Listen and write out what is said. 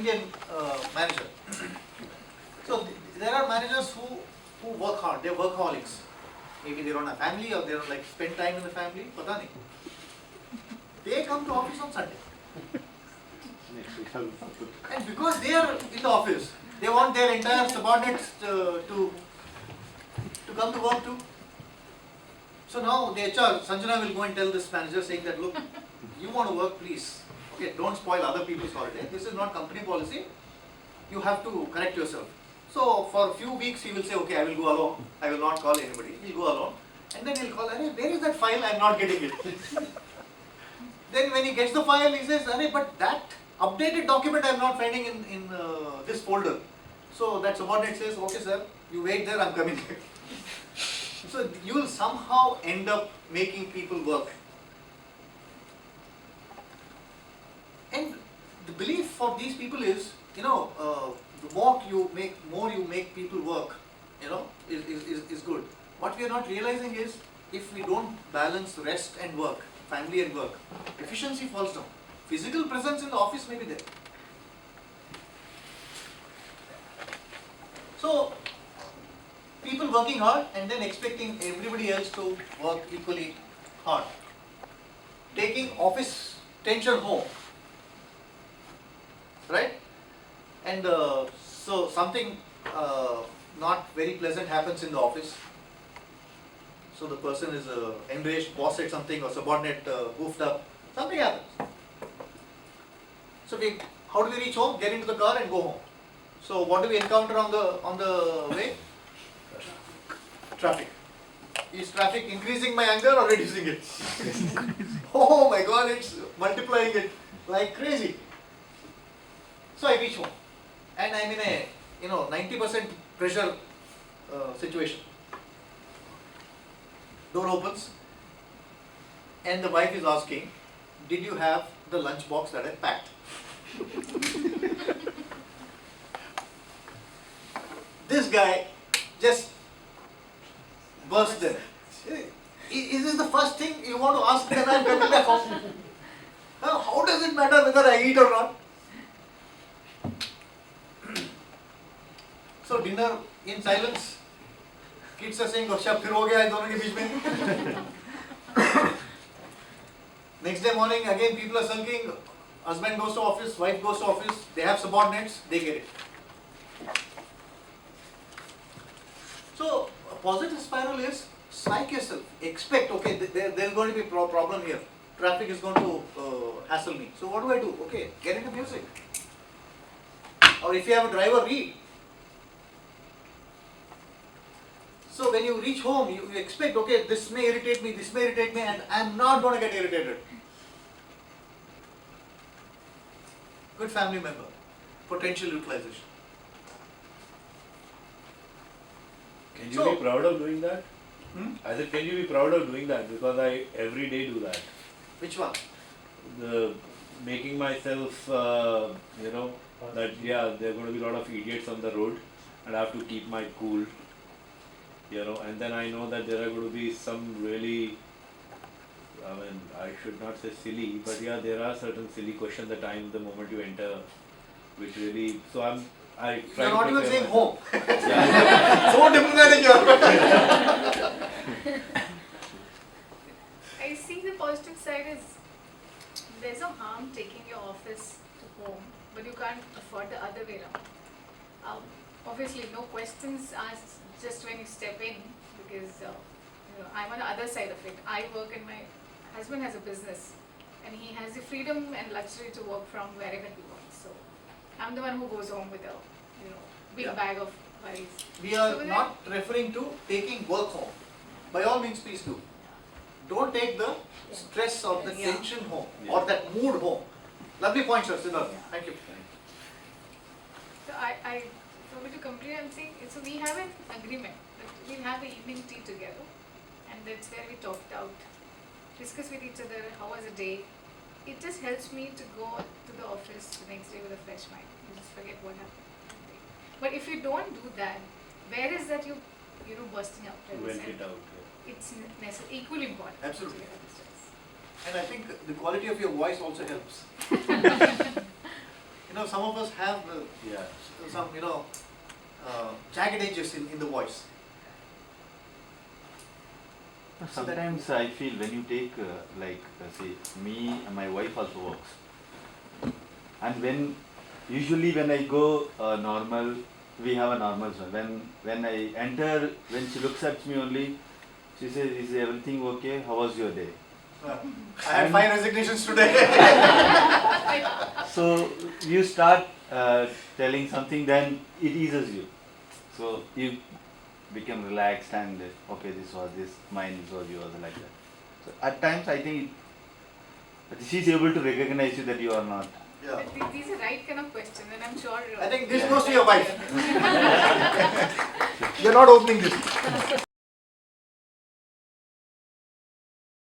Indian manager. So there are managers who work hard. They're workaholics. Maybe they don't have family or they don't like spend time in the family. Pata nahi. They come to office on Sunday. And because they are in the office, they want their entire subordinates to come to work too. So now the HR, Sanjana will go and tell this manager saying that, look, you want to work, please. Okay, don't spoil other people's holiday. This is not company policy. You have to correct yourself. So for a few weeks he will say, okay, I will go alone. I will not call anybody. He'll go alone. And then he'll call, where is that file? I'm not getting it. Then when he gets the file, he says, but that updated document I'm not finding in this folder. So that subordinate says, okay sir, you wait there, I'm coming back. So you will somehow end up making people work. And the belief for these people is, the more you make people work, is good. What we are not realizing is, if we don't balance rest and work, family and work, efficiency falls down. Physical presence in the office may be there. So, people working hard and then expecting everybody else to work equally hard. Taking office tension home. Right? And so something not very pleasant happens in the office. So the person is enraged, boss said something, or subordinate goofed up. Something happens. So how do we reach home? Get into the car and go home. So what do we encounter on the way? Traffic. Is traffic increasing my anger or reducing it? Oh my God, it's multiplying it like crazy. So I reach home and I'm in a 90% pressure situation. Door opens and the wife is asking, did you have the lunch box that I packed? This guy just burst in. Is this the first thing you want to ask when I'm coming back home? How does it matter whether I eat or not? So dinner in silence. Kids are saying, "Gopshap phir ho gaya hai dono ke beech mein." Next day morning, again people are sulking. Husband goes to office, wife goes to office. They have subordinates. They get it. So a positive spiral is psych yourself. Expect, okay, there's going to be a problem here. Traffic is going to hassle me. So what do? Okay, get into music. Or if you have a driver, read. So when you reach home, you expect, okay, this may irritate me, and I'm not going to get irritated. Good family member. Potential utilization. Can you be proud of doing that? I said, can you be proud of doing that? Because I every day do that. Which one? The making myself, that there are going to be a lot of idiots on the road and I have to keep my cool. And then I know that there are going to be some really, I should not say silly, but yeah, there are certain silly questions at times the moment you enter, which really, so I try You're not even saying home. Yeah. So diplomatic you are. I see the positive side is, there's no harm taking your office to home, but you can't afford the other way around. Obviously, no questions asked just when you step in, because I'm on the other side of it. I work and my husband has a business, and he has the freedom and luxury to work from wherever he wants. So I'm the one who goes home with a big bag of worries. We are not referring to taking work home. By all means, please do. Don't take the stress or the tension home or that mood home. Lovely point, sir. Siddharth. Thank you. So for me to complete, I'm saying, so we have an agreement that we'll have the evening tea together, and that's where we talked out, discuss with each other how was the day. It just helps me to go to the office the next day with a fresh mind. You just forget what happened. But if you don't do that, where is that you bursting out? Vent it out. It's equally important. Absolutely. And I think the quality of your voice also helps. some of us have Yeah. some, jagged edges in the voice. Sometimes I feel when you take, say, me and my wife also works. And usually when I go normal, we have a normal zone. When I enter, when she looks at me only, she says, "Is everything okay? How was your day?" I had 5 resignations today. So you start telling something, then it eases you. So you become relaxed and okay, this was this, mine, this was yours, like that. So at times I think she's able to recognize you that you are not. Yeah. But these are right kind of questions, and I'm sure. I think this goes to your wife. You're not opening this.